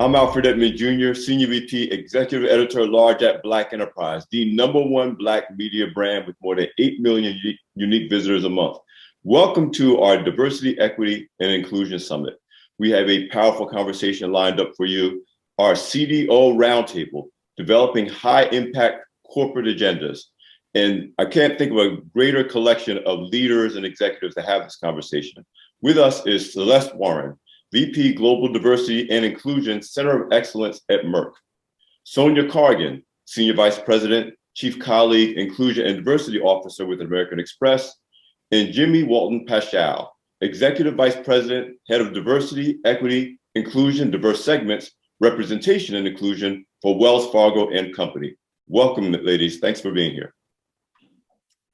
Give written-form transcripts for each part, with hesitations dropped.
I'm Alfred Edmond Jr., Senior VP, Executive Editor-at-Large at Black Enterprise, the #1 Black media brand with more than 8 million unique visitors a month. Welcome to our Diversity, Equity, and Inclusion Summit. We have a powerful conversation lined up for you. Our CDO Roundtable, developing high-impact corporate agendas. And I can't think of a greater collection of leaders and executives to have this conversation. With us is Celeste Warren, VP Global Diversity and Inclusion Center of Excellence at Merck. Sonia Cargan, Senior Vice President, Chief Colleague, Inclusion and Diversity Officer with American Express. And Jimmie Walton Paschall, Executive Vice President, Head of Diversity, Equity, Inclusion, Diverse Segments, Representation and Inclusion for Wells Fargo and Company. Welcome, ladies. Thanks for being here.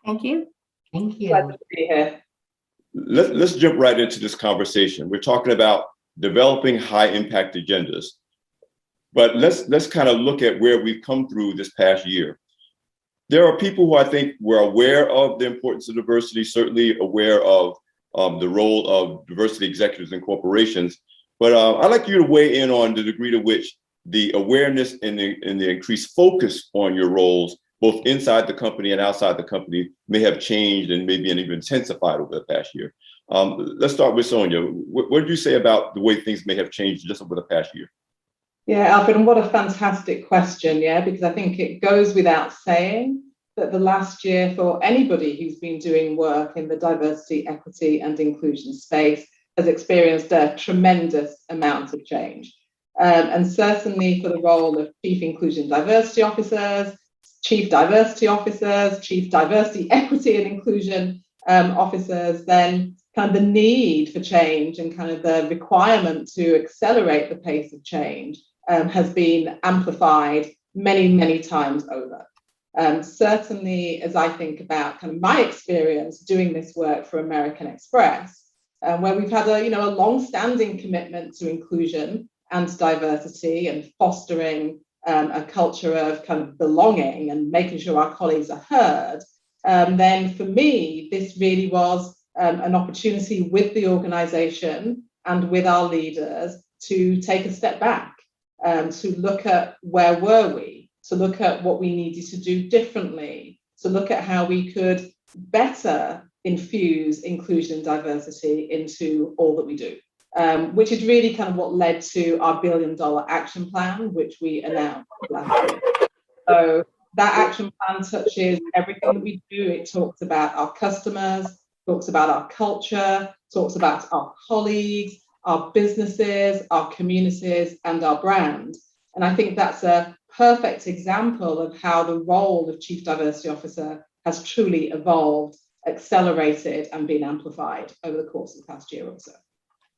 Thank you. Thank you. Glad to be here. Let's jump right into this conversation. We're talking about developing high impact agendas, but let's kind of look at where we've come through this past year. There are people who I think were aware of the importance of diversity, certainly aware of the role of diversity executives in corporations, but I'd like you to weigh in on the degree to which the awareness and the increased focus on your roles both inside the company and outside the company may have changed and maybe even intensified over the past year. Let's start with Sonia. What did you say about the way things may have changed just over the past year? Yeah, Alfred, and what a fantastic question, yeah, because I think it goes without saying that the last year for anybody who's been doing work in the diversity, equity, and inclusion space has experienced a tremendous amount of change. And certainly for the role of Chief Inclusion Diversity Officers, Chief Diversity Officers, Chief Diversity, Equity and Inclusion Officers, then kind of the need for change and kind of the requirement to accelerate the pace of change has been amplified many, many times over. Certainly, as I think about kind of my experience doing this work for American Express, where we've had a long-standing commitment to inclusion and diversity and fostering a culture of kind of belonging and making sure our colleagues are heard, then for me, this really was an opportunity with the organization and with our leaders to take a step back, to look at where were we, to look at what we needed to do differently, to look at how we could better infuse inclusion and diversity into all that we do. Which is really kind of what led to our $1 billion action plan, which we announced last year. So that action plan touches everything that we do. It talks about our customers, talks about our culture, talks about our colleagues, our businesses, our communities, and our brand. And I think that's a perfect example of how the role of Chief Diversity Officer has truly evolved, accelerated, and been amplified over the course of the past year or so.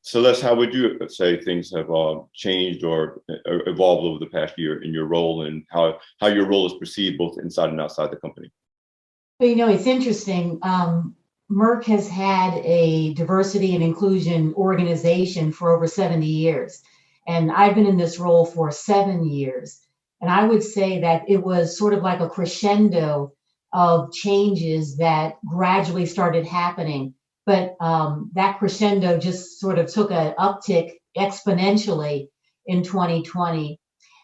Celeste, how would you say things have changed or evolved over the past year in your role and how your role is perceived both inside and outside the company? Well, it's interesting. Merck has had a diversity and inclusion organization for over 70 years. And I've been in this role for 7 years. And I would say that it was sort of like a crescendo of changes that gradually started happening. But that crescendo just sort of took an uptick exponentially in 2020.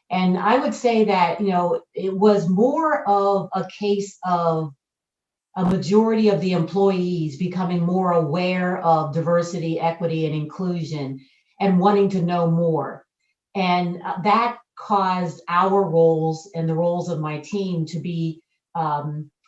And I would say that, it was more of a case of a majority of the employees becoming more aware of diversity, equity, and inclusion and wanting to know more. And that caused our roles and the roles of my team to be,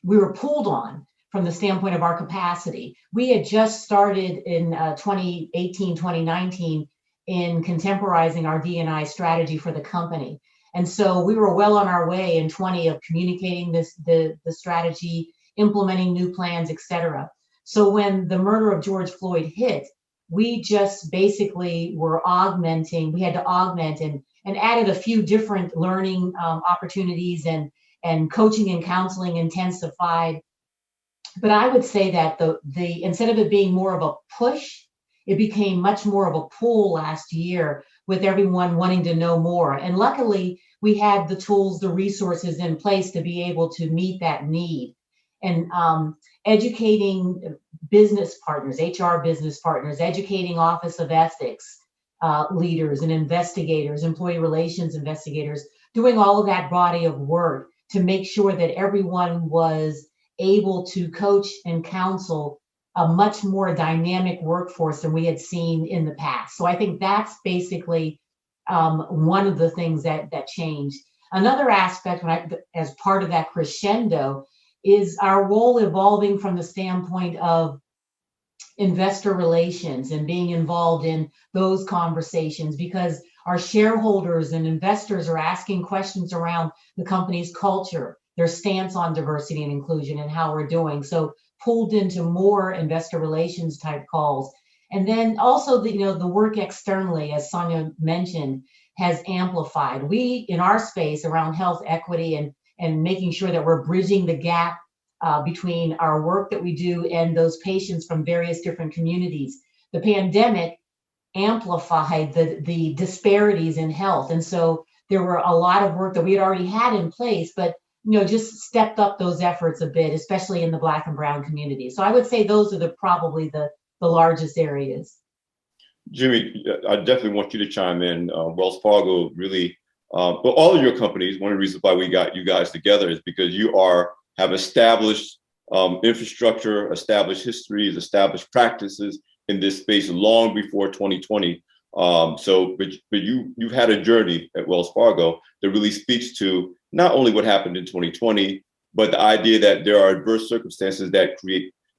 we were pulled on from the standpoint of our capacity. We had just started in 2018, 2019 in contemporizing our D&I strategy for the company. And so we were well on our way in 20 of communicating the strategy, implementing new plans, et cetera. So when the murder of George Floyd hit, we just basically were augmenting, we had to augment and added a few different learning opportunities and coaching and counseling intensified. But I would say that the instead of it being more of a push, it became much more of a pull last year with everyone wanting to know more. And luckily, we had the tools, the resources in place to be able to meet that need. And educating business partners, HR business partners, educating Office of Ethics, leaders and investigators, employee relations investigators, doing all of that body of work to make sure that everyone was able to coach and counsel a much more dynamic workforce than we had seen in the past. So I think that's basically one of the things that changed. Another aspect, as part of that crescendo, is our role evolving from the standpoint of investor relations and being involved in those conversations, because our shareholders and investors are asking questions around the company's culture, their stance on diversity and inclusion, and how we're doing. So pulled into more investor relations type calls. And then also the work externally, as Sonia mentioned, has amplified. We, in our space around health equity and making sure that we're bridging the gap between our work that we do and those patients from various different communities. The pandemic amplified the disparities in health. And so there were a lot of work that we had already had in place, but just stepped up those efforts a bit, especially in the Black and Brown community. So I would say those are probably the largest areas. Jimmie, I definitely want you to chime in. Wells Fargo really, but all of your companies, one of the reasons why we got you guys together is because you have established infrastructure, established histories, established practices in this space long before 2020. But you've had a journey at Wells Fargo that really speaks to not only what happened in 2020, but the idea that there are adverse circumstances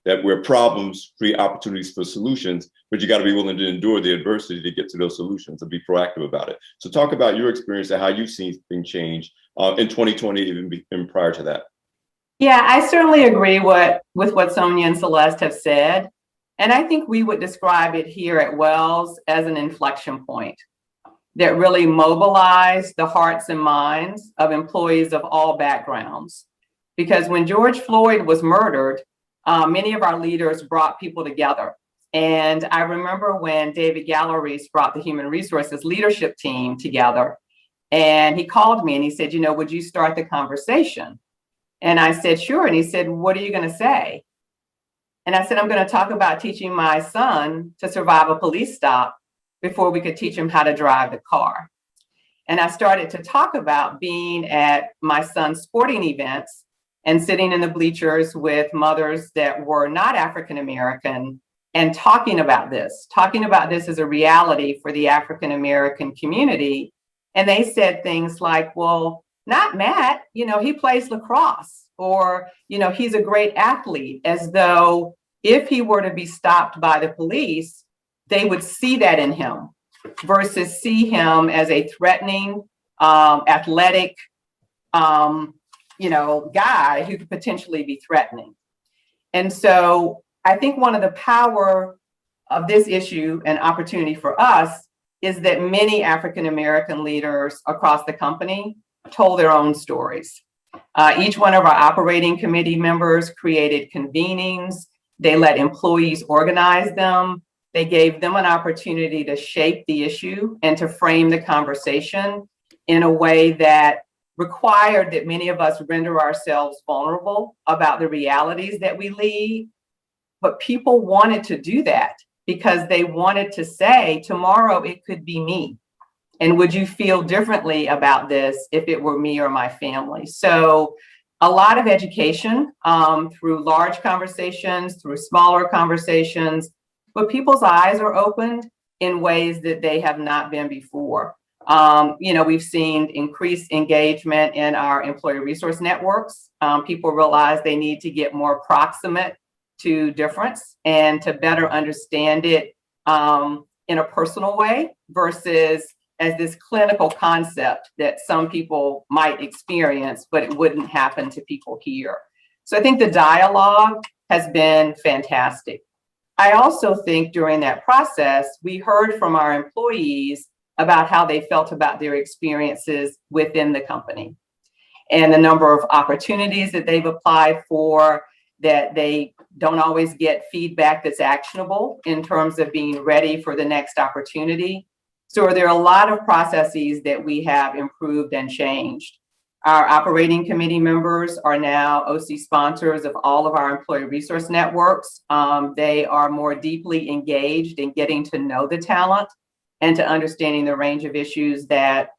where problems create opportunities for solutions, but you got to be willing to endure the adversity to get to those solutions and be proactive about it. So talk about your experience and how you've seen things change in 2020, even prior to that. Yeah, I certainly agree with what Sonia and Celeste have said. And I think we would describe it here at Wells as an inflection point that really mobilized the hearts and minds of employees of all backgrounds. Because when George Floyd was murdered, many of our leaders brought people together. And I remember when David Galleries brought the human resources leadership team together, and he called me and he said, would you start the conversation? And I said, sure. And he said, what are you going to say? And I said, I'm going to talk about teaching my son to survive a police stop before we could teach him how to drive the car. And I started to talk about being at my son's sporting events and sitting in the bleachers with mothers that were not African American and talking about this as a reality for the African American community. And they said things like, well, not Matt, he plays lacrosse, or, he's a great athlete, as though if he were to be stopped by the police, they would see that in him versus see him as a threatening, athletic, guy who could potentially be threatening. And so I think one of the power of this issue and opportunity for us is that many African American leaders across the company told their own stories. Each one of our operating committee members created convenings. They let employees organize them. They gave them an opportunity to shape the issue and to frame the conversation in a way that required that many of us render ourselves vulnerable about the realities that we lead. But people wanted to do that because they wanted to say, tomorrow it could be me. And would you feel differently about this if it were me or my family? So a lot of education through large conversations, through smaller conversations, but people's eyes are opened in ways that they have not been before. We've seen increased engagement in our employee resource networks. People realize they need to get more proximate to difference and to better understand it in a personal way versus as this clinical concept that some people might experience, but it wouldn't happen to people here. So I think the dialogue has been fantastic. I also think during that process, we heard from our employees about how they felt about their experiences within the company and the number of opportunities that they've applied for, that they don't always get feedback that's actionable in terms of being ready for the next opportunity. So there are a lot of processes that we have improved and changed. Our operating committee members are now OC sponsors of all of our employee resource networks. They are more deeply engaged in getting to know the talent and to understanding the range of issues that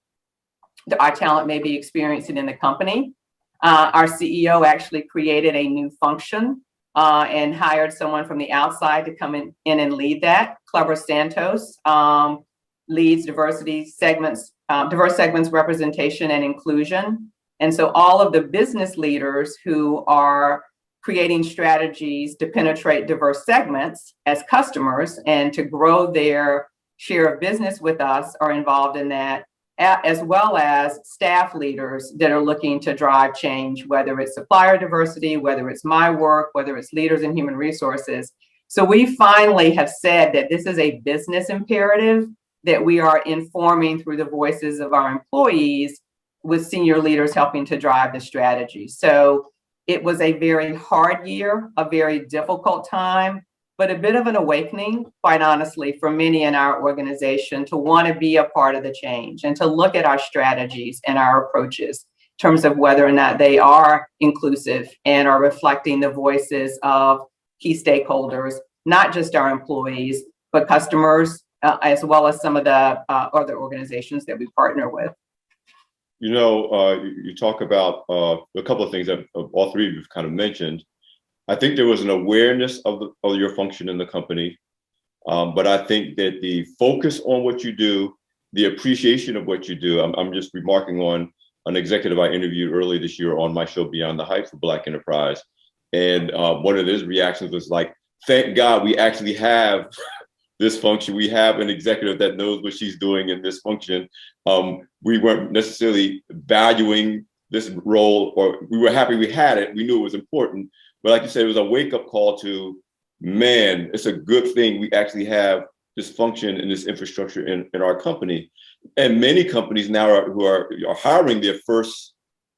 our talent may be experiencing in the company. Our CEO actually created a new function and hired someone from the outside to come in and lead that. Clever Santos leads diverse segments representation and inclusion. And so all of the business leaders who are creating strategies to penetrate diverse segments as customers and to grow their share of business with us are involved in that, as well as staff leaders that are looking to drive change, whether it's supplier diversity, whether it's my work, whether it's leaders in human resources. So we finally have said that this is a business imperative that we are informing through the voices of our employees, with senior leaders helping to drive the strategy. So it was a very hard year, a very difficult time, but a bit of an awakening, quite honestly, for many in our organization to want to be a part of the change and to look at our strategies and our approaches in terms of whether or not they are inclusive and are reflecting the voices of key stakeholders, not just our employees, but customers, as well as some of the other organizations that we partner with. You know, you talk about a couple of things that all three of you have kind of mentioned. I think there was an awareness of your function in the company, but I think that the focus on what you do, the appreciation of what you do. I'm just remarking on an executive I interviewed earlier this year on my show Beyond the Hype for Black Enterprise, and one of his reactions was like, "Thank God we actually have this function. We have an executive that knows what she's doing in this function. We weren't necessarily valuing this role, or we were happy we had it. We knew it was important. But like you said, it was a wake-up call to, man, it's a good thing we actually have this function and this infrastructure in our company." And many companies now are hiring their first,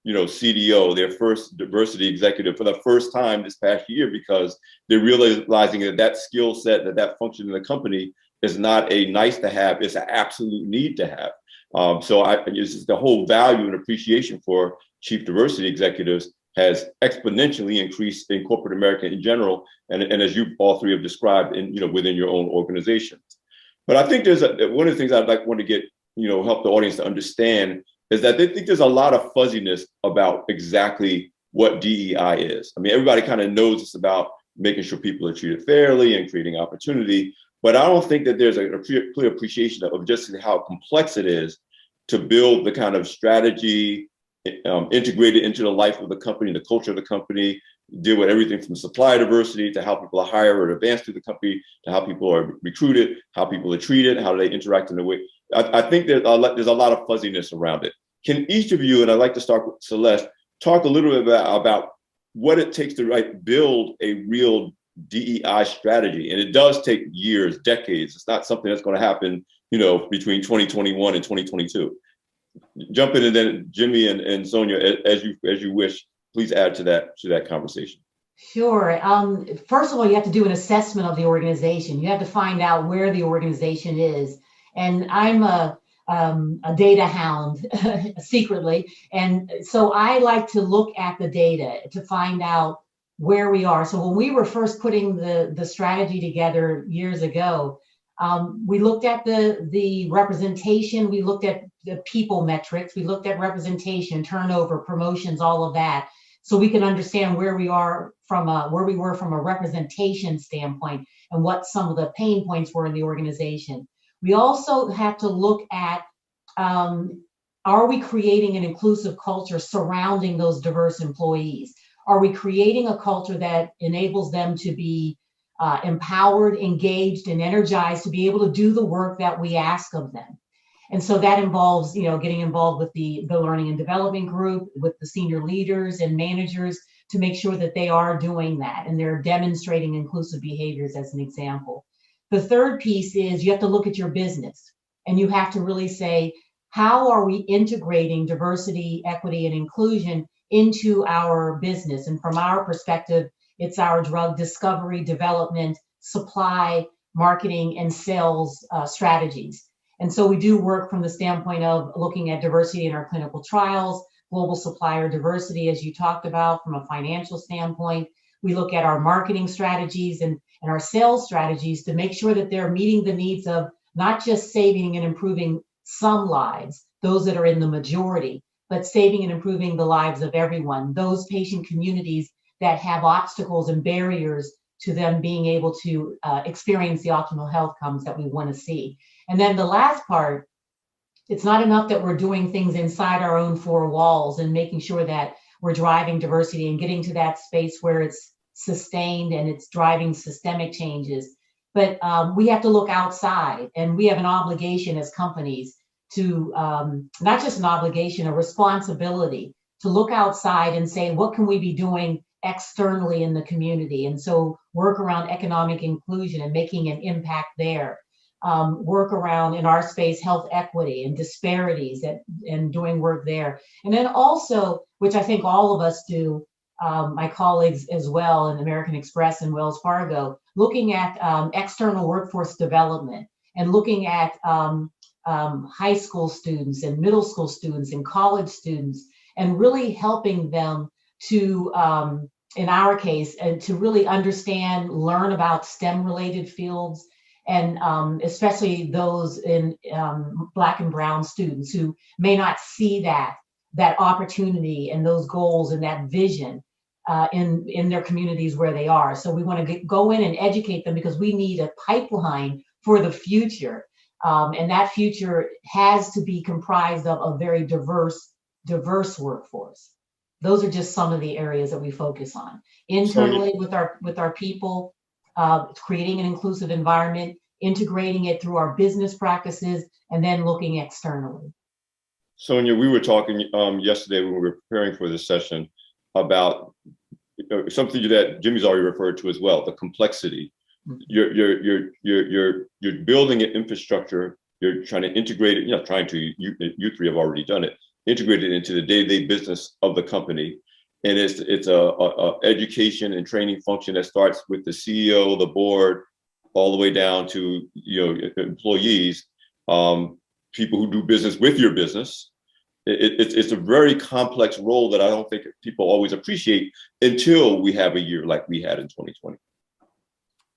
CDO, their first diversity executive for the first time this past year, because they're realizing that skill set, that function in the company is not a nice to have, it's an absolute need to have. It's just the whole value and appreciation for chief diversity executives has exponentially increased in corporate America in general, and as you all three have described, within your own organizations. But I think there's one of the things I'd want to get, help the audience to understand is that they think there's a lot of fuzziness about exactly what DEI is. I mean, everybody kind of knows it's about making sure people are treated fairly and creating opportunity, but I don't think that there's a clear appreciation of just how complex it is to build the kind of strategy integrated into the life of the company, the culture of the company, deal with everything from supplier diversity to how people are hired or advanced through the company, to how people are recruited, how people are treated, how they interact in the way. I think there's a lot of fuzziness around it. Can each of you, and I'd like to start with Celeste, talk a little bit about what it takes to build a real DEI strategy? And it does take years, decades. It's not something that's going to happen, between 2021 and 2022. Jump in, and then Jimmie and Sonia, as you wish, please add to that conversation. Sure. First of all, you have to do an assessment of the organization. You have to find out where the organization is. And I'm a data hound secretly. And so I like to look at the data to find out where we are. So when we were first putting the strategy together years ago, we looked at the representation, we looked at the people metrics, we looked at representation, turnover, promotions, all of that, so we can understand where we were from a representation standpoint and what some of the pain points were in the organization. We also have to look at, are we creating an inclusive culture surrounding those diverse employees? Are we creating a culture that enables them to be empowered, engaged, and energized to be able to do the work that we ask of them? And so that involves, getting involved with the learning and development group, with the senior leaders and managers to make sure that they are doing that and they're demonstrating inclusive behaviors as an example. The third piece is you have to look at your business and you have to really say, how are we integrating diversity, equity, and inclusion into our business? And from our perspective, it's our drug discovery, development, supply, marketing, and sales strategies. And so we do work from the standpoint of looking at diversity in our clinical trials, global supplier diversity, as you talked about, from a financial standpoint. We look at our marketing strategies and our sales strategies to make sure that they're meeting the needs of not just saving and improving some lives, those that are in the majority, but saving and improving the lives of everyone, those patient communities that have obstacles and barriers to them being able to experience the optimal health outcomes that we want to see. And then the last part, it's not enough that we're doing things inside our own four walls and making sure that we're driving diversity and getting to that space where it's sustained and it's driving systemic changes. But we have to look outside, and we have an obligation as companies to, not just an obligation, a responsibility to look outside and say, what can we be doing externally in the community? And so work around economic inclusion and making an impact there. Work around, in our space, health equity and disparities and doing work there. And then also, which I think all of us do, my colleagues as well in American Express and Wells Fargo, looking at external workforce development and looking at high school students and middle school students and college students, and really helping them to, in our case, to really understand, learn about STEM-related fields, and especially those in Black and Brown students who may not see that opportunity and those goals and that vision in their communities where they are. So we want to go in and educate them, because we need a pipeline for the future. And that future has to be comprised of a very diverse workforce. Those are just some of the areas that we focus on. Internally with our people, creating an inclusive environment, integrating it through our business practices, and then looking externally. Sonia, we were talking yesterday when we were preparing for this session about something that Jimmie's already referred to as well, the complexity. You're building an infrastructure. You're trying to integrate it. You three have already done it. Integrate it into the day-to-day business of the company, and it's a education and training function that starts with the CEO, the board, all the way down to employees, people who do business with your business. It's a very complex role that I don't think people always appreciate until we have a year like we had in 2020.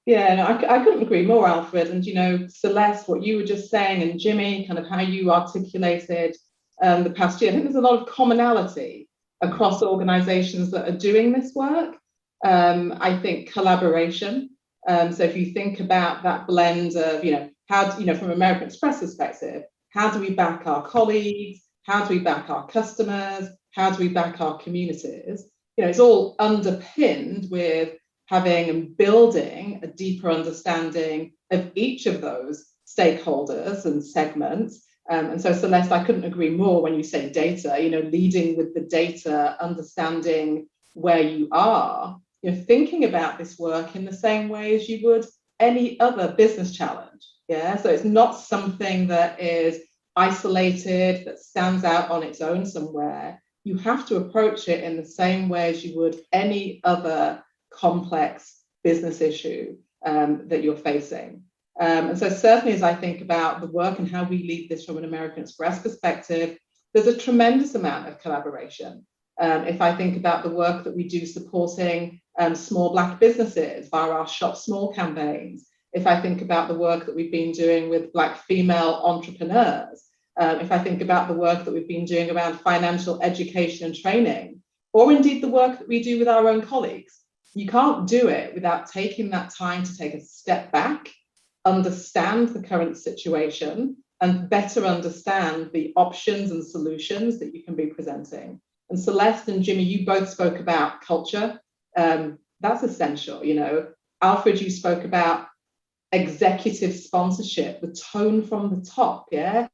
Yeah, no, I couldn't agree more, Alfred. And Celeste, what you were just saying, and Jimmie, kind of how you articulated the past year, I think there's a lot of commonality across organizations that are doing this work. I think collaboration. So if you think about that blend of, how, from American Express perspective, how do we back our colleagues? How do we back our customers? How do we back our communities? It's all underpinned with having and building a deeper understanding of each of those stakeholders and segments. And so, Celeste, I couldn't agree more when you say data, leading with the data, understanding where you are, thinking about this work in the same way as you would any other business challenge. Yeah, so it's not something that is isolated, that stands out on its own somewhere. You have to approach it in the same way as you would any other complex business issue that you're facing. And so certainly as I think about the work and how we lead this from an American Express perspective, there's a tremendous amount of collaboration. If I think about the work that we do supporting small Black businesses via our Shop Small campaigns, if I think about the work that we've been doing with Black female entrepreneurs, if I think about the work that we've been doing around financial education and training, or indeed the work that we do with our own colleagues, you can't do it without taking that time to take a step back, understand the current situation, and better understand the options and solutions that you can be presenting. And Celeste and Jimmie, you both spoke about culture. That's essential. Alfred, you spoke about executive sponsorship, the tone from the top. Yeah.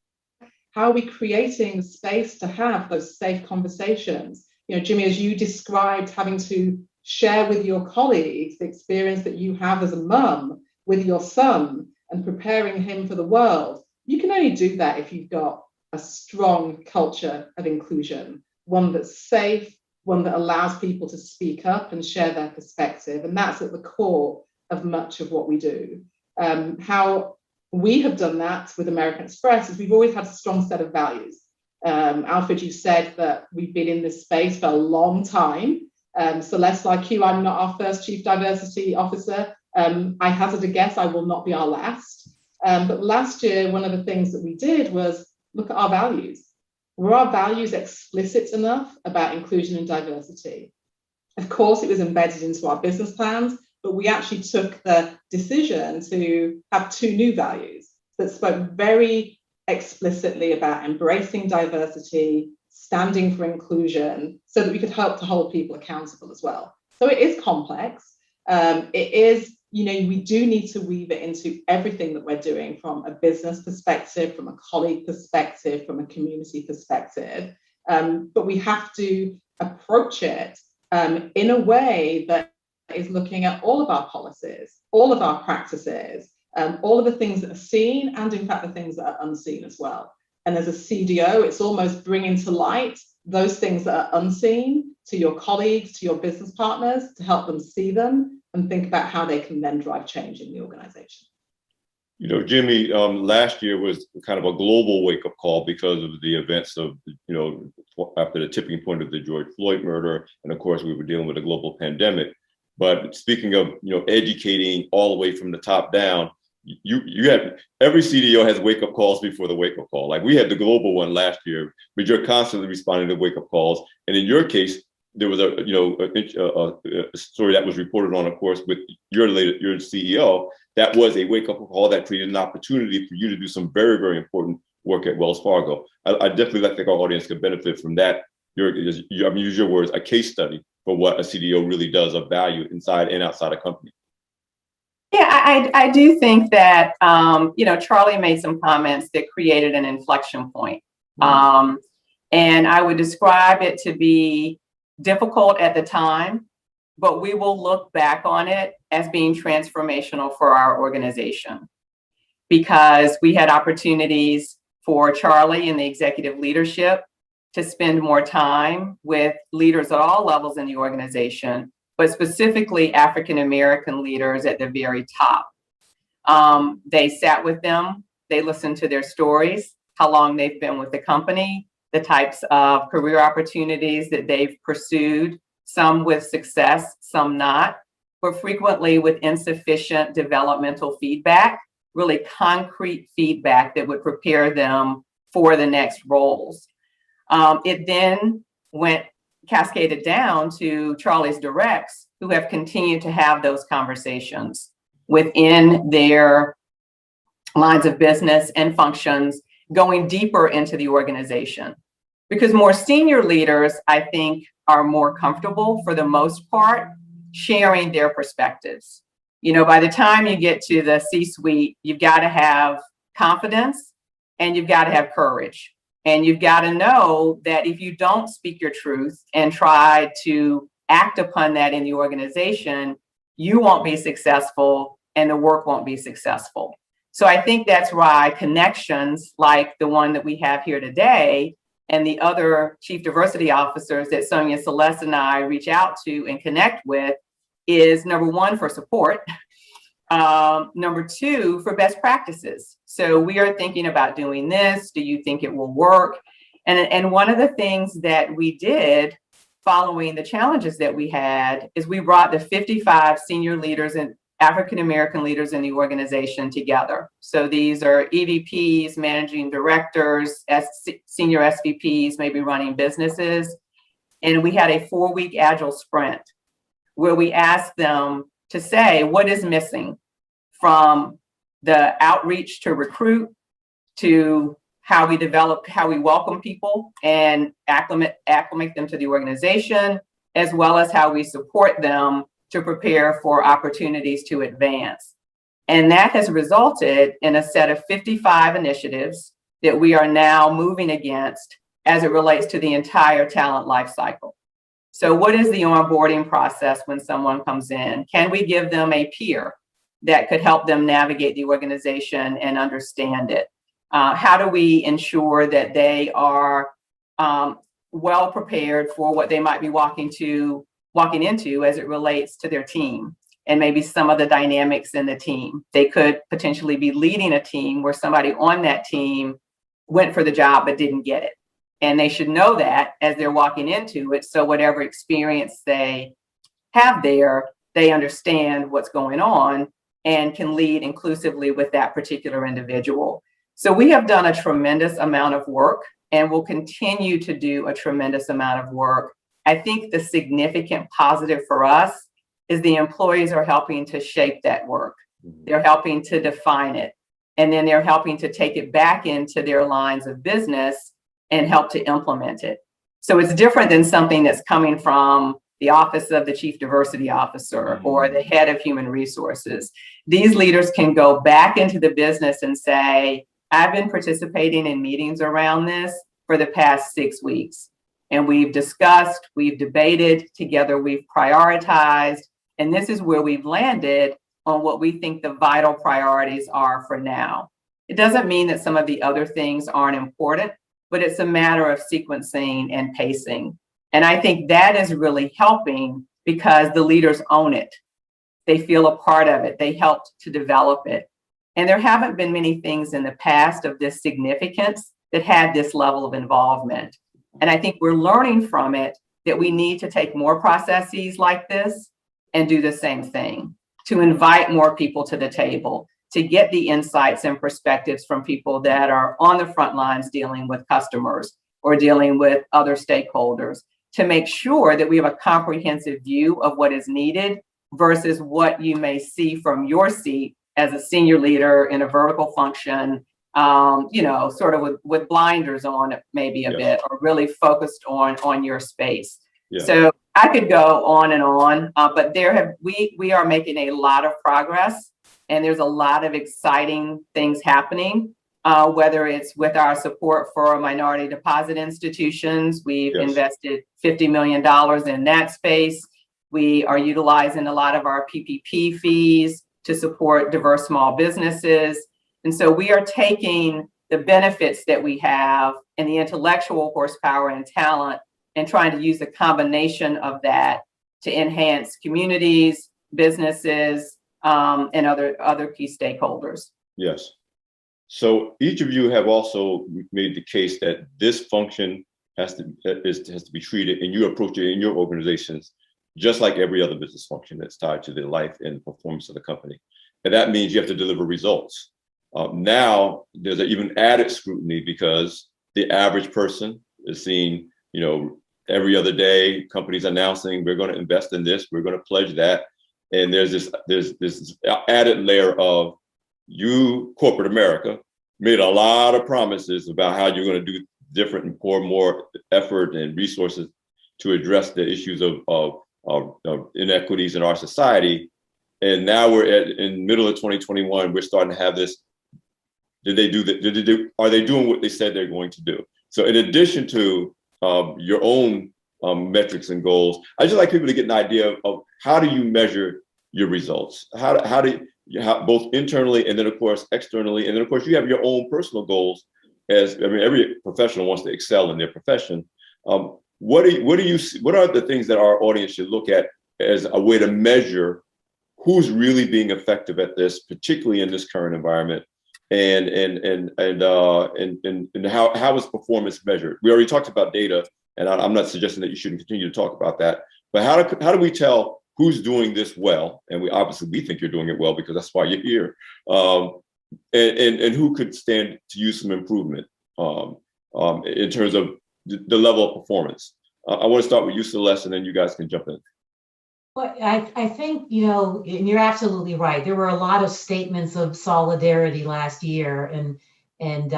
How are we creating the space to have those safe conversations? Jimmie, as you described, having to share with your colleagues the experience that you have as a mum with your son and preparing him for the world. You can only do that if you've got a strong culture of inclusion, one that's safe, one that allows people to speak up and share their perspective. And that's at the core of much of what we do. How we have done that with American Express is we've always had a strong set of values. Alfred, you said that we've been in this space for a long time. Celeste, like you, I'm not our first Chief Diversity Officer. I hazard a guess I will not be our last. But last year, one of the things that we did was look at our values. Were our values explicit enough about inclusion and diversity? Of course, it was embedded into our business plans, but we actually took the decision to have 2 new values that spoke very explicitly about embracing diversity, standing for inclusion, so that we could help to hold people accountable as well. So it is complex. It is, we do need to weave it into everything that we're doing, from a business perspective, from a colleague perspective, from a community perspective. But we have to approach it in a way that is looking at all of our policies, all of our practices, all of the things that are seen, and in fact the things that are unseen as well. And as a CDO, it's almost bringing to light those things that are unseen to your colleagues, to your business partners, to help them see them and think about how they can then drive change in the organization. Jimmie, last year was kind of a global wake-up call because of the events of, after the tipping point of the George Floyd murder. And of course, we were dealing with a global pandemic. But speaking of, educating all the way from the top down, you have, every CDO has wake-up calls before the wake-up call. Like we had the global one last year, but you're constantly responding to wake-up calls. And in your case, there was a story that was reported on, of course, with your CEO. That was a wake-up call that created an opportunity for you to do some very, very important work at Wells Fargo. I definitely think our audience could benefit from that. Use your words, a case study for what a CDO really does of value inside and outside a company. Yeah, I do think that, Charlie made some comments that created an inflection point. And I would describe it to be difficult at the time, but we will look back on it as being transformational for our organization, because we had opportunities for Charlie and the executive leadership to spend more time with leaders at all levels in the organization, but specifically African-American leaders at the very top. They sat with them, they listened to their stories, how long they've been with the company, the types of career opportunities that they've pursued, some with success, some not, but frequently with insufficient developmental feedback, really concrete feedback that would prepare them for the next roles. It then cascaded down to Charlie's directs, who have continued to have those conversations within their lines of business and functions, going deeper into the organization. Because more senior leaders, I think, are more comfortable, for the most part, sharing their perspectives. By the time you get to the C-suite, you've got to have confidence and you've got to have courage. And you've got to know that if you don't speak your truth and try to act upon that in the organization, you won't be successful and the work won't be successful. So I think that's why connections like the one that we have here today and the other chief diversity officers that Sonia, Celeste, and I reach out to and connect with is, number one, for support. Number two, for best practices. So we are thinking about doing this. Do you think it will work? And one of the things that we did following the challenges that we had is we brought the 55 senior leaders and African-American leaders in the organization together. So these are EVPs, managing directors, senior SVPs, maybe running businesses. And we had a 4-week agile sprint where we asked them to say what is missing from the outreach to recruit, to how we develop, how we welcome people and acclimate them to the organization, as well as how we support them to prepare for opportunities to advance. And that has resulted in a set of 55 initiatives that we are now moving against as it relates to the entire talent lifecycle. So what is the onboarding process when someone comes in? Can we give them a peer that could help them navigate the organization and understand it? How do we ensure that they are well prepared for what they might be walking into as it relates to their team and maybe some of the dynamics in the team? They could potentially be leading a team where somebody on that team went for the job but didn't get it. And they should know that as they're walking into it. So whatever experience they have there, they understand what's going on. and can lead inclusively with that particular individual. So we have done a tremendous amount of work and will continue to do a tremendous amount of work. I think the significant positive for us is the employees are helping to shape that work. They're helping to define it. And then they're helping to take it back into their lines of business and help to implement it. So it's different than something that's coming from the office of the chief diversity officer or the head of human resources. These leaders can go back into the business and say, I've been participating in meetings around this for the past 6 weeks. And we've discussed, we've debated together, we've prioritized, and this is where we've landed on what we think the vital priorities are for now. It doesn't mean that some of the other things aren't important, but it's a matter of sequencing and pacing. And I think that is really helping because the leaders own it. They feel a part of it. They helped to develop it. And there haven't been many things in the past of this significance that had this level of involvement. And I think we're learning from it that we need to take more processes like this and do the same thing, to invite more people to the table, to get the insights and perspectives from people that are on the front lines dealing with customers or dealing with other stakeholders, to make sure that we have a comprehensive view of what is needed versus what you may see from your seat as a senior leader in a vertical function, sort of with blinders on maybe a bit, or really focused on your space. Yeah. So I could go on and on, but we are making a lot of progress, and there's a lot of exciting things happening, whether it's with our support for minority deposit institutions. We've invested $50 million in that space. We are utilizing a lot of our PPP fees to support diverse small businesses. And so we are taking the benefits that we have and the intellectual horsepower and talent and trying to use a combination of that to enhance communities, businesses, and other key stakeholders. Yes. So each of you have also made the case that this function has to be treated, and you approach it in your organizations just like every other business function that's tied to the life and performance of the company. And that means you have to deliver results. Now there's an even added scrutiny because the average person is seeing, every other day companies announcing we're going to invest in this, we're going to pledge that, and there's this added layer of you, corporate America, made a lot of promises about how you're going to do different and pour more effort and resources to address the issues of inequities in our society. And now we're in middle of 2021, we're starting to have this. Are they doing what they said they're going to do? So in addition to your own metrics and goals, I just like people to get an idea of how do you measure your results? How do you both internally and then of course externally, and then of course you have your own personal goals. Every professional wants to excel in their profession. What are the things that our audience should look at as a way to measure who's really being effective at this, particularly in this current environment, and how is performance measured? We already talked about data, and I'm not suggesting that you shouldn't continue to talk about that. But how do we tell who's doing this well? And we think you're doing it well because that's why you're here. And who could stand to use some improvement in terms of the level of performance. I want to start with you, Celeste, and then you guys can jump in. Well, I think, and you're absolutely right. There were a lot of statements of solidarity last year. And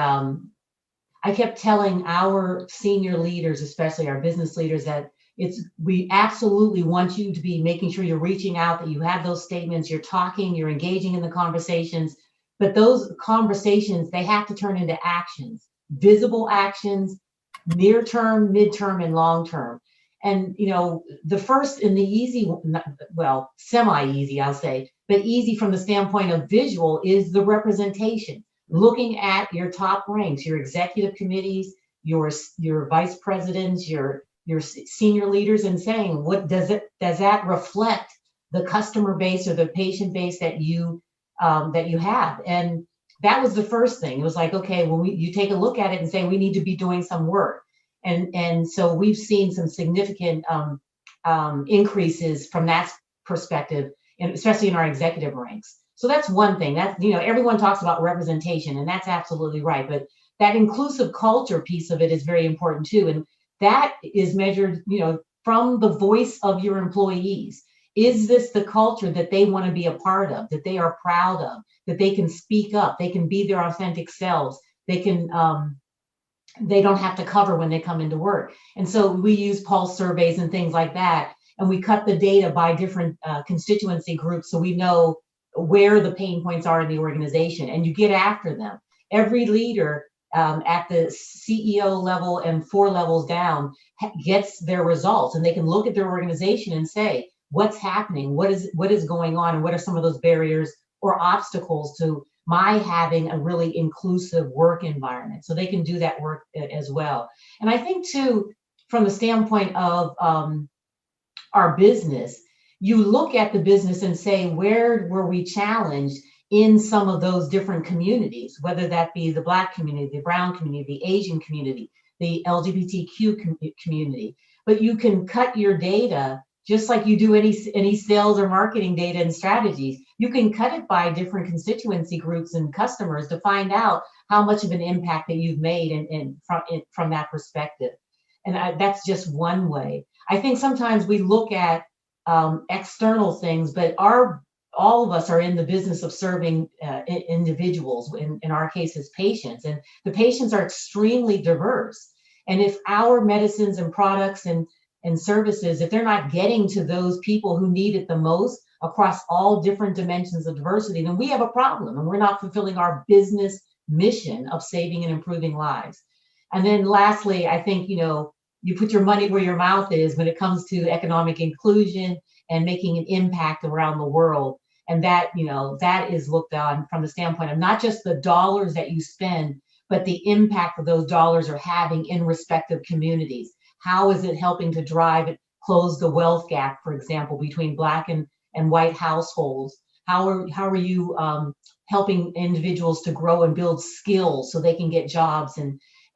I kept telling our senior leaders, especially our business leaders, that we absolutely want you to be making sure you're reaching out, that you have those statements, you're talking, you're engaging in the conversations. But those conversations, they have to turn into actions, visible actions, near term, midterm, and long term. And, the first and the easy, well, semi-easy, I'll say, but easy from the standpoint of visual is the representation. Looking at your top ranks, your executive committees, your vice presidents, your senior leaders, and saying, what does that reflect the customer base or the patient base that you have? And that was the first thing. It was like, okay, well, you take a look at it and say, we need to be doing some work. And so we've seen some significant increases from that perspective, and especially in our executive ranks. So that's one thing. That's, everyone talks about representation, and that's absolutely right. But that inclusive culture piece of it is very important too. And that is measured, from the voice of your employees. Is this the culture that they want to be a part of, that they are proud of, that they can speak up, they can be their authentic selves, they don't have to cover when they come into work? And so we use pulse surveys and things like that, and we cut the data by different constituency groups so we know where the pain points are in the organization, and you get after them. Every leader at the CEO level and 4 levels down gets their results, and they can look at their organization and say, what's happening, what is going on, and what are some of those barriers or obstacles to my having a really inclusive work environment. So they can do that work as well. And I think too, from the standpoint of our business, you look at the business and say, where were we challenged in some of those different communities, whether that be the Black community, the Brown community, the Asian community, the LGBTQ community. But you can cut your data just like you do any sales or marketing data and strategies. You can cut it by different constituency groups and customers to find out how much of an impact that you've made from that perspective. And that's just one way. I think sometimes we look at external things, but all of us are in the business of serving individuals, in our case as patients, and the patients are extremely diverse. And if our medicines and products and services, if they're not getting to those people who need it the most across all different dimensions of diversity, then we have a problem, and we're not fulfilling our business mission of saving and improving lives. And then lastly, I think, you put your money where your mouth is when it comes to economic inclusion and making an impact around the world. And that, that is looked on from the standpoint of not just the dollars that you spend, but the impact that those dollars are having in respective communities. How is it helping to close the wealth gap, for example, between Black and white households? How are you helping individuals to grow and build skills so they can get jobs,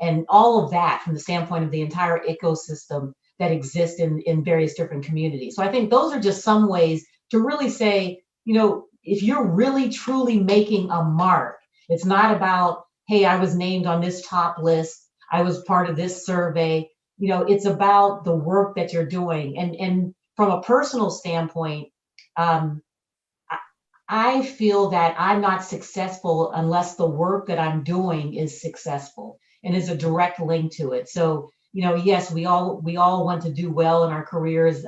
and all of that from the standpoint of the entire ecosystem that exists in various different communities. So I think those are just some ways to really say, if you're really truly making a mark, it's not about, hey, I was named on this top list, I was part of this survey. It's about the work that you're doing. And from a personal standpoint, I feel that I'm not successful unless the work that I'm doing is successful and is a direct link to it. So, yes, we all want to do well in our careers.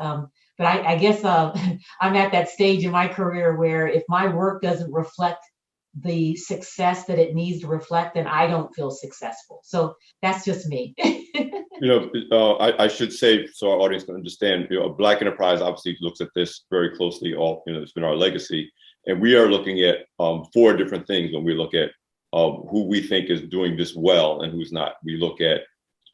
But I guess I'm at that stage in my career where if my work doesn't reflect the success that it needs to reflect, then I don't feel successful. So that's just me. I should say, so our audience can understand, a Black enterprise obviously looks at this very closely. It's been our legacy. And we are looking at 4 different things when we look at who we think is doing this well and who's not. We look at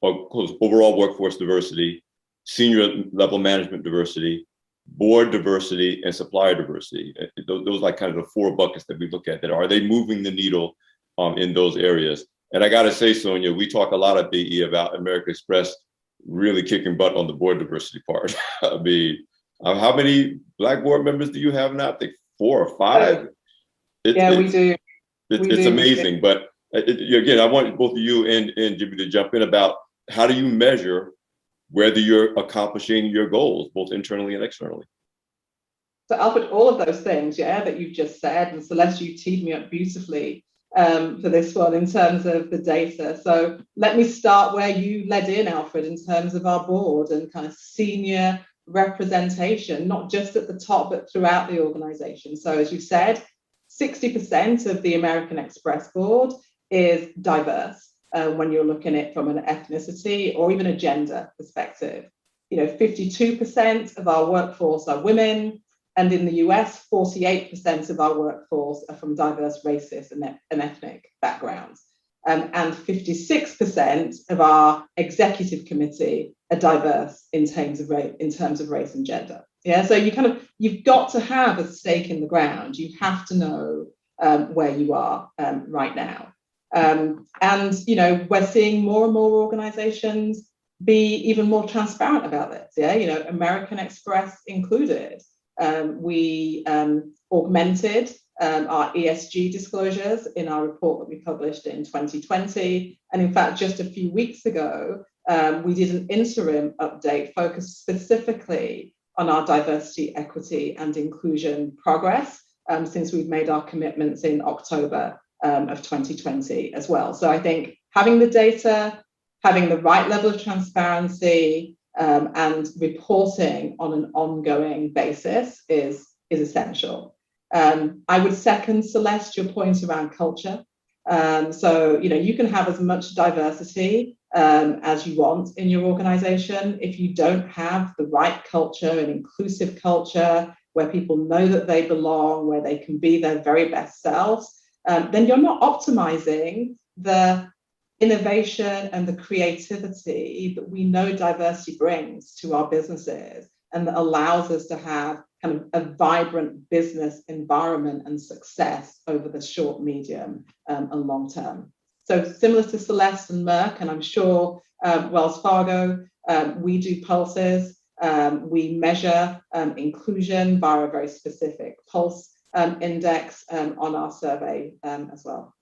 overall workforce diversity, senior level management diversity, board diversity, and supplier diversity. Those are kind of the 4 buckets that we look at. That are they moving the needle in those areas? And I got to say, Sonia, we talk a lot at BE about American Express really kicking butt on the board diversity part. I mean, how many Black board members do you have now? I think 4 or 5. We do. It's amazing. But again, I want both of you and Jimmie to jump in about how do you measure whether you're accomplishing your goals, both internally and externally. So Alfred, all of those things, that you've just said, and Celeste, you teed me up beautifully for this one in terms of the data. So let me start where you led in, Alfred, in terms of our board and kind of senior representation, not just at the top, but throughout the organization. So as you said, 60% of the American Express board is diverse when you're looking at it from an ethnicity or even a gender perspective. 52% of our workforce are women, and in the US, 48% of our workforce are from diverse races and ethnic backgrounds. And 56% of our executive committee are diverse in terms of race and gender. So you've got to have a stake in the ground. You have to know where you are right now. And we're seeing more and more organizations be even more transparent about this. American Express included. We augmented our ESG disclosures in our report that we published in 2020. And in fact, just a few weeks ago, we did an interim update focused specifically on our diversity, equity, and inclusion progress since we've made our commitments in October of 2020 as well. So I think having the data, having the right level of transparency, and reporting on an ongoing basis is essential. I would second, Celeste, your point around culture. So, you can have as much diversity as you want in your organization. If you don't have the right culture, an inclusive culture where people know that they belong, where they can be their very best selves, then you're not optimizing the innovation and the creativity that we know diversity brings to our businesses and that allows us to have kind of a vibrant business environment and success over the short, medium, and long term. So similar to Celeste and Merck, and I'm sure Wells Fargo, we do pulses. We measure inclusion via a very specific pulse index on our survey as well.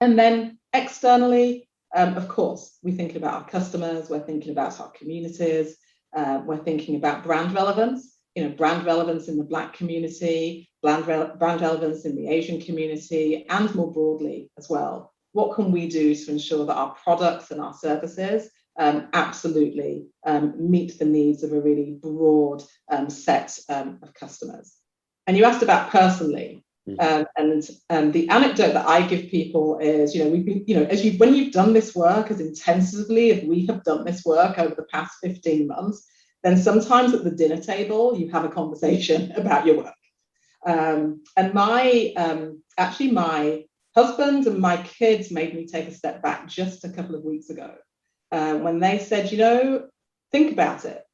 And then externally, of course, we're thinking about our customers, we're thinking about our communities, we're thinking about brand relevance, brand relevance in the Black community, brand relevance in the Asian community, and more broadly as well. What can we do to ensure that our products and our services absolutely meet the needs of a really broad set of customers? And you asked about personally. And the anecdote that I give people is, we've been, when you've done this work as intensively as we have done this work over the past 15 months, then sometimes at the dinner table, you have a conversation about your work. And my husband and my kids made me take a step back just a couple of weeks ago when they said, think about it.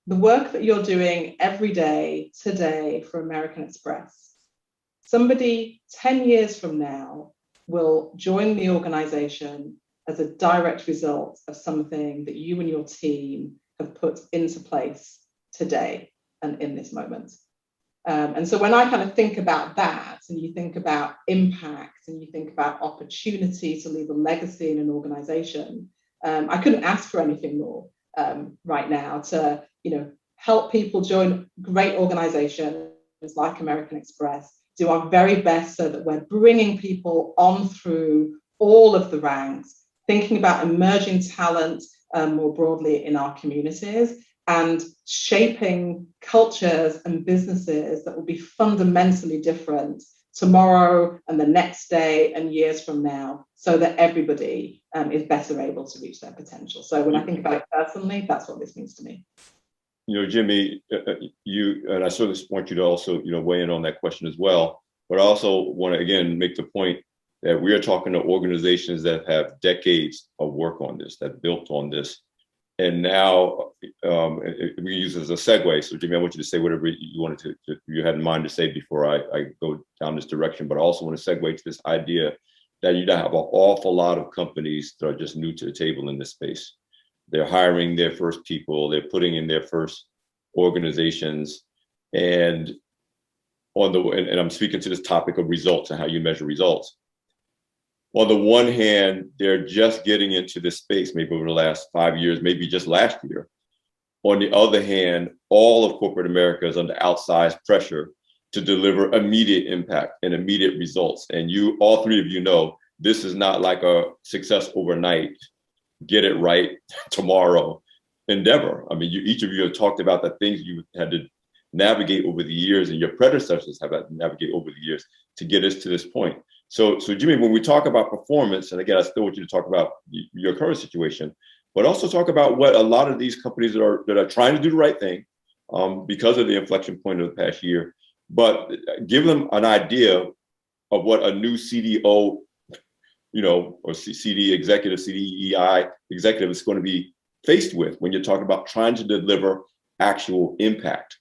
The work that you're doing every day today for American Express, somebody 10 years from now will join the organization as a direct result of something that you and your team have put into place today and in this moment. And so when I kind of think about that, and you think about impact, and you think about opportunity to leave a legacy in an organization, I couldn't ask for anything more right now to, help people join great organizations like American Express, do our very best so that we're bringing people on through all of the ranks, thinking about emerging talent more broadly in our communities, and shaping cultures and businesses that will be fundamentally different tomorrow and the next day and years from now, so that everybody is better able to reach their potential. So when I think about it personally, that's what this means to me. Jimmie, you, and I sort of want you to also, weigh in on that question as well. But I also want to, again, make the point that we are talking to organizations that have decades of work on this, that built on this. And now we use it as a segue. So Jimmie, I want you to say whatever you wanted you had in mind to say before I go down this direction. But I also want to segue to this idea that you have an awful lot of companies that are just new to the table in this space. They're hiring their first people, they're putting in their first organizations. And and I'm speaking to this topic of results and how you measure results. On the one hand, they're just getting into this space maybe over the last 5 years, maybe just last year. On the other hand, all of corporate America is under outsized pressure to deliver immediate impact and immediate results. And all three of you know, this is not like a success overnight, get it right tomorrow endeavor. I mean, each of you have talked about the things you had to navigate over the years, and your predecessors have had to navigate over the years to get us to this point. So Jimmie, when we talk about performance, and again, I still want you to talk about your current situation, but also talk about what a lot of these companies that are trying to do the right thing because of the inflection point of the past year, but give them an idea of what a new CDO, or CD executive, CDEI executive is going to be faced with when you're talking about trying to deliver actual impact.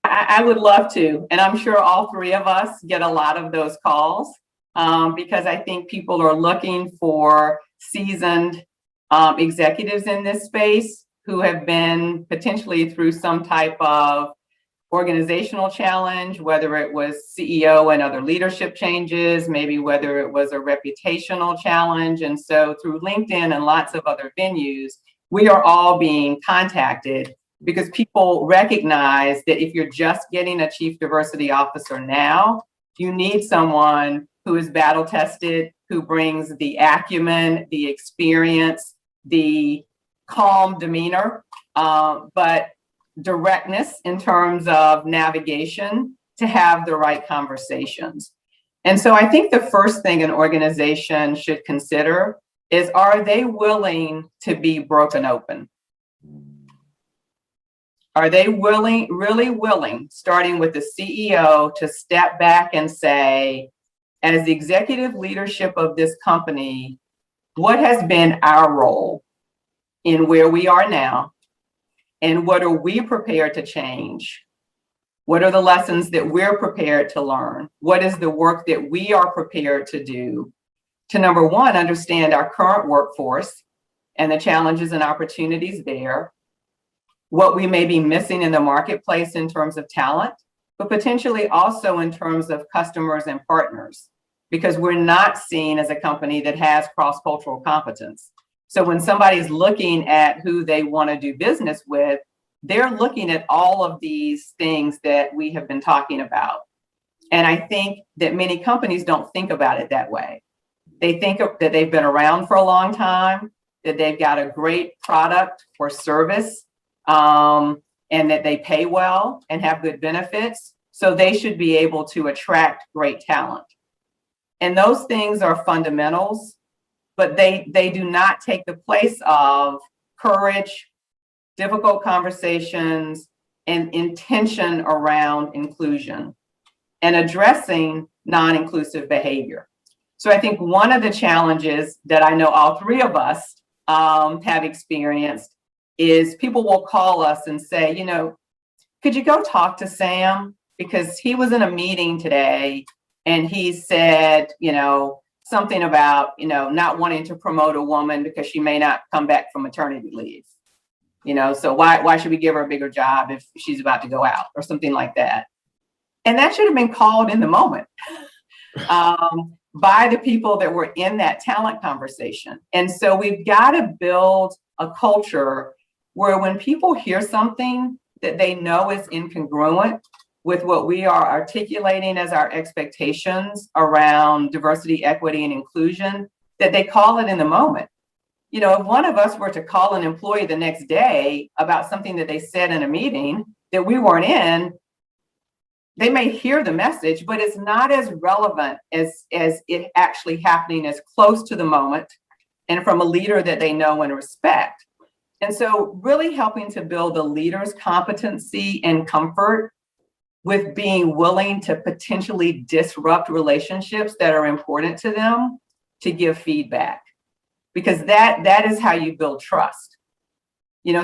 I would love to, and I'm sure all three of us get a lot of those calls because I think people are looking for seasoned executives in this space who have been potentially through some type of organizational challenge, whether it was CEO and other leadership changes, maybe whether it was a reputational challenge. And so through LinkedIn and lots of other venues, we are all being contacted because people recognize that if you're just getting a chief diversity officer now, you need someone who is battle tested, who brings the acumen, the experience, the calm demeanor, but directness in terms of navigation to have the right conversations. And so I think the first thing an organization should consider is, are they willing to be broken open? Are they willing, really willing, starting with the CEO, to step back and say, as the executive leadership of this company, what has been our role in where we are now? And what are we prepared to change? What are the lessons that we're prepared to learn? What is the work that we are prepared to do to, number one, understand our current workforce and the challenges and opportunities there, what we may be missing in the marketplace in terms of talent, but potentially also in terms of customers and partners, because we're not seen as a company that has cross-cultural competence. So when somebody's looking at who they want to do business with, they're looking at all of these things that we have been talking about. And I think that many companies don't think about it that way. They think that they've been around for a long time, that they've got a great product or service, and that they pay well and have good benefits. So they should be able to attract great talent. And those things are fundamentals, but they do not take the place of courage, difficult conversations, and intention around inclusion and addressing non-inclusive behavior. So I think one of the challenges that I know all three of us have experienced is people will call us and say, could you go talk to Sam? Because he was in a meeting today and he said, something about, not wanting to promote a woman because she may not come back from maternity leave. So why should we give her a bigger job if she's about to go out or something like that? And that should have been called in the moment by the people that were in that talent conversation. And so we've got to build a culture where when people hear something that they know is incongruent with what we are articulating as our expectations around diversity, equity, and inclusion, that they call it in the moment. If one of us were to call an employee the next day about something that they said in a meeting that we weren't in, they may hear the message, but it's not as relevant as it actually happening as close to the moment and from a leader that they know and respect. And so really helping to build a leader's competency and comfort with being willing to potentially disrupt relationships that are important to them to give feedback, because that is how you build trust.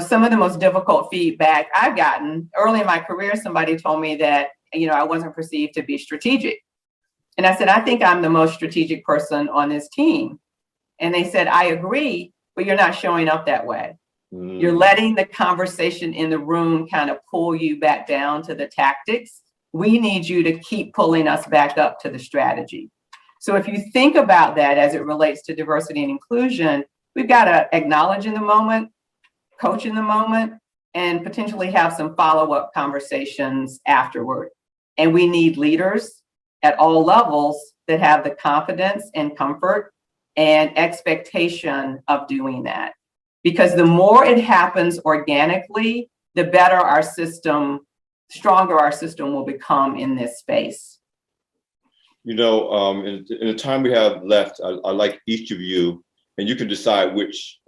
Some of the most difficult feedback I've gotten early in my career, somebody told me that, I wasn't perceived to be strategic. And I said, I think I'm the most strategic person on this team. And they said, I agree, but you're not showing up that way. You're letting the conversation in the room kind of pull you back down to the tactics. We need you to keep pulling us back up to the strategy. So if you think about that as it relates to diversity and inclusion, we've got to acknowledge in the moment, coach in the moment, and potentially have some follow-up conversations afterward. And we need leaders at all levels that have the confidence and comfort and expectation of doing that. Because the more it happens organically, the better our system, stronger our system will become in this space. In the time we have left, I'd like each of you, and you can decide which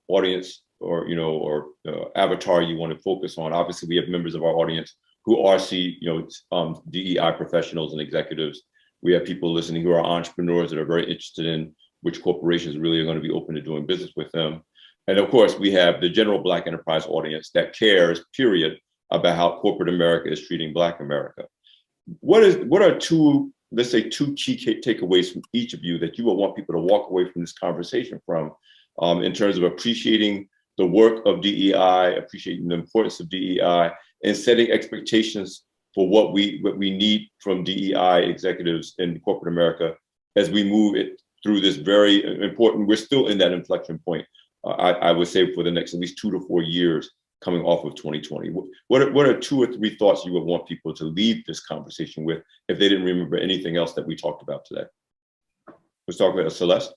audience or avatar you want to focus on. Obviously, we have members of our audience who are DEI professionals and executives. We have people listening who are entrepreneurs that are very interested in which corporations really are going to be open to doing business with them. And of course, we have the general Black enterprise audience that cares, period, about how corporate America is treating Black America. What are two key takeaways from each of you that you will want people to walk away from this conversation from, in terms of appreciating the work of DEI, appreciating the importance of DEI, and setting expectations for what we need from DEI executives in corporate America as we move it through this very important, we're still in that inflection point, I would say, for the next at least 2 to 4 years coming off of 2020. What are 2 or 3 thoughts you would want people to leave this conversation with if they didn't remember anything else that we talked about today? Let's talk about Celeste.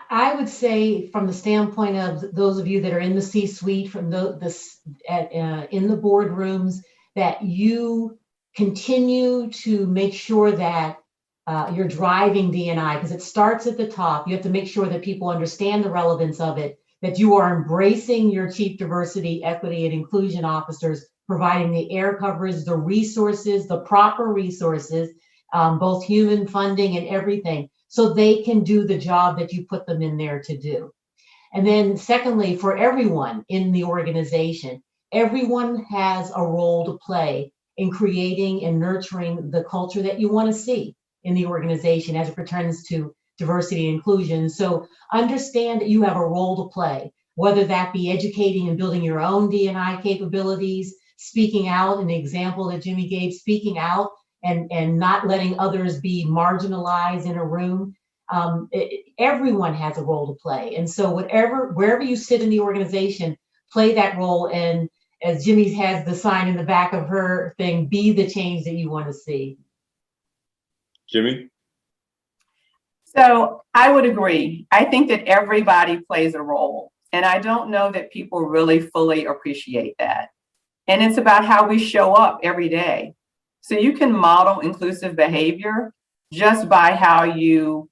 I would say, from the standpoint of those of you that are in the C-suite, from in the boardrooms, that you continue to make sure that you're driving D&I, because it starts at the top. You have to make sure that people understand the relevance of it, that you are embracing your chief diversity, equity, and inclusion officers, providing the air coverage, the resources, the proper resources, both human funding and everything, so they can do the job that you put them in there to do. And then secondly, for everyone in the organization, everyone has a role to play in creating and nurturing the culture that you want to see in the organization as it pertains to diversity and inclusion. So understand that you have a role to play, whether that be educating and building your own D&I capabilities, speaking out, an example that Jimmie gave, speaking out and not letting others be marginalized in a room. Everyone has a role to play. And so wherever you sit in the organization, play that role. And as Jimmie has the sign in the back of her thing, be the change that you want to see. Jimmie? So I would agree. I think that everybody plays a role. And I don't know that people really fully appreciate that. And it's about how we show up every day. So you can model inclusive behavior just by how you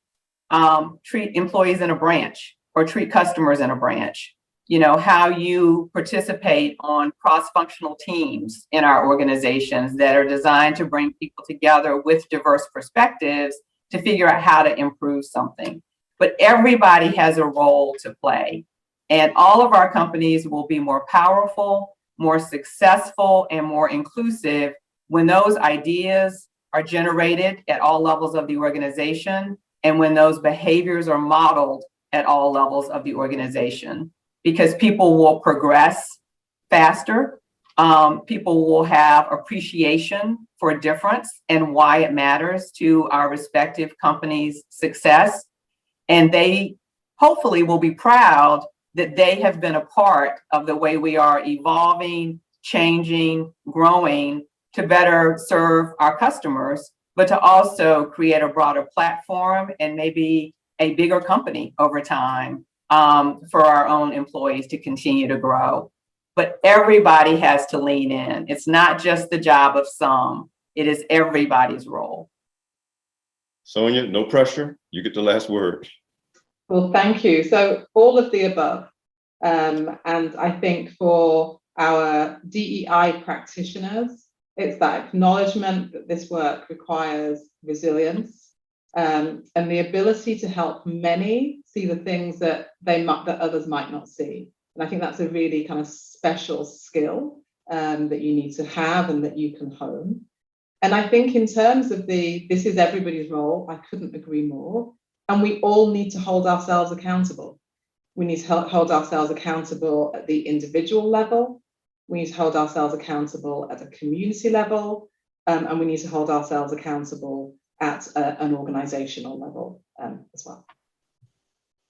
treat employees in a branch or treat customers in a branch. You know, how you participate on cross-functional teams in our organizations that are designed to bring people together with diverse perspectives to figure out how to improve something. But everybody has a role to play. And all of our companies will be more powerful, more successful, and more inclusive when those ideas are generated at all levels of the organization and when those behaviors are modeled at all levels of the organization. Because people will progress faster. People will have appreciation for difference and why it matters to our respective companies' success. And they hopefully will be proud that they have been a part of the way we are evolving, changing, growing to better serve our customers, but to also create a broader platform and maybe a bigger company over time for our own employees to continue to grow. But everybody has to lean in. It's not just the job of some, it is everybody's role. Sonia, no pressure. You get the last word. Well, thank you. So all of the above. And I think for our DEI practitioners, it's that acknowledgement that this work requires resilience and the ability to help many see the things that that others might not see. And I think that's a really kind of special skill that you need to have and that you can hone. And I think in terms of this is everybody's role, I couldn't agree more. And we all need to hold ourselves accountable. We need to hold ourselves accountable at the individual level. We need to hold ourselves accountable at a community level. And we need to hold ourselves accountable at an organizational level as well.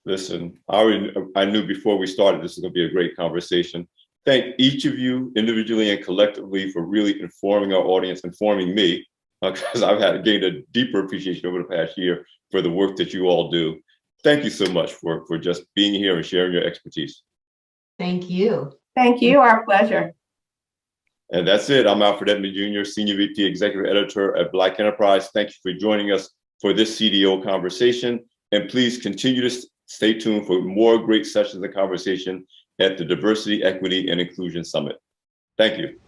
Listen, I knew before we started this was going to be a great conversation. Thank each of you individually and collectively for really informing our audience, informing me, because I've gained a deeper appreciation over the past year for the work that you all do. Thank you so much for just being here and sharing your expertise. Thank you. Thank you, our pleasure. And that's it. I'm Alfred Edmond Jr., Senior VP Executive Editor at Black Enterprise. Thank you for joining us for this CDO conversation. And please continue to stay tuned for more great sessions and conversation at the Diversity, Equity, and Inclusion Summit. Thank you.